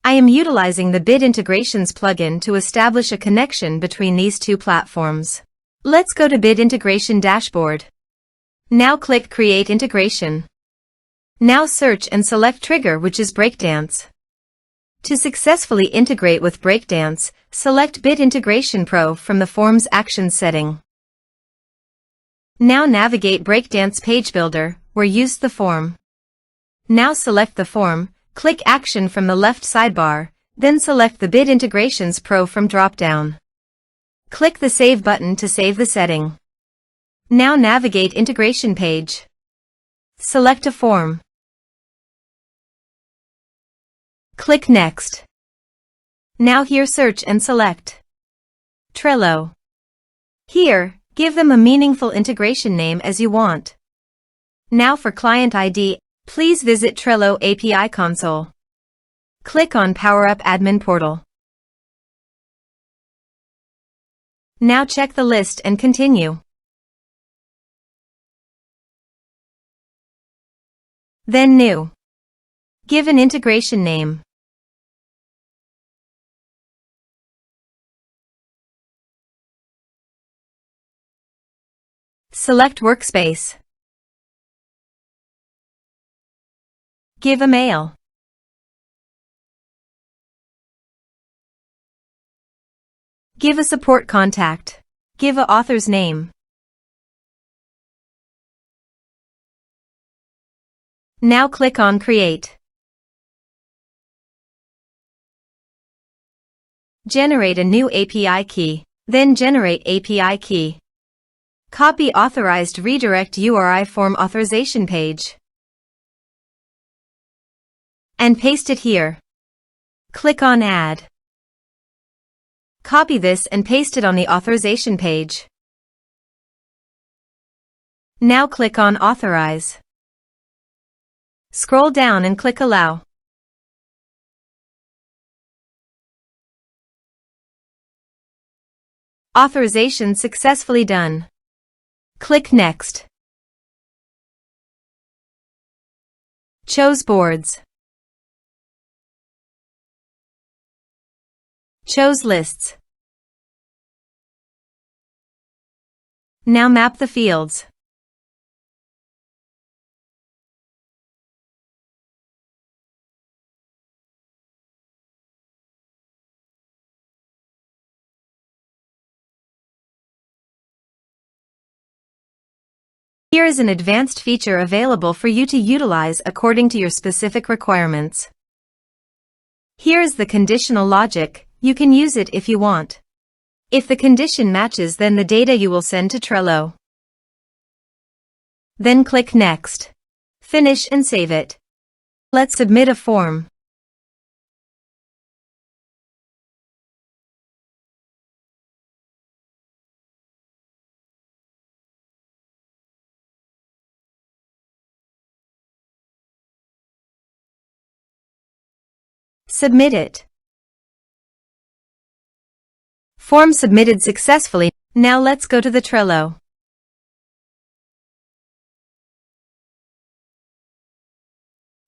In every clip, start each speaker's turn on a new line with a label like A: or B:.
A: I am utilizing the Bit Integrations plugin to establish a connection between these two platforms. Let's go to Bit Integration Dashboard. Now click Create Integration. Now search and select Trigger, which is Breakdance. To successfully integrate with Breakdance, select Bit Integration Pro from the Forms Actions setting. Now navigate Breakdance Page Builder, where use the form. Now select the form, click Action from the left sidebar, then select the Bit Integrations Pro from drop-down. Click the Save button to save the setting. Now navigate Integration Page. Select a form. Click Next. Now here search and select Trello. Here, give them a meaningful integration name as you want. Now for client ID, please visit Trello API console. Click on Power Up Admin Portal. Now check the list and continue. Then New. Give an integration name. Select Workspace. Give a mail. Give a support contact. Give a author's name. Now click on Create. Generate a new API key, then generate API key. Copy authorized redirect URI form authorization page and paste it here. Click on Add. Copy this and paste it on the authorization page. Now click on Authorize. Scroll down and click Allow. Authorization successfully done. Click Next. Choose Boards. Choose Lists. Now map the fields. Here is an advanced feature available for you to utilize according to your specific requirements. Here is the conditional logic. You can use it if you want. If the condition matches, then the data you will send to Trello. Then click Next. Finish and save it. Let's submit a form. Submit it. Form submitted successfully. Now let's go to the Trello.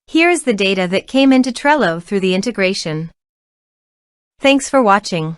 A: Here is the data that came into Trello through the integration. Thanks for watching.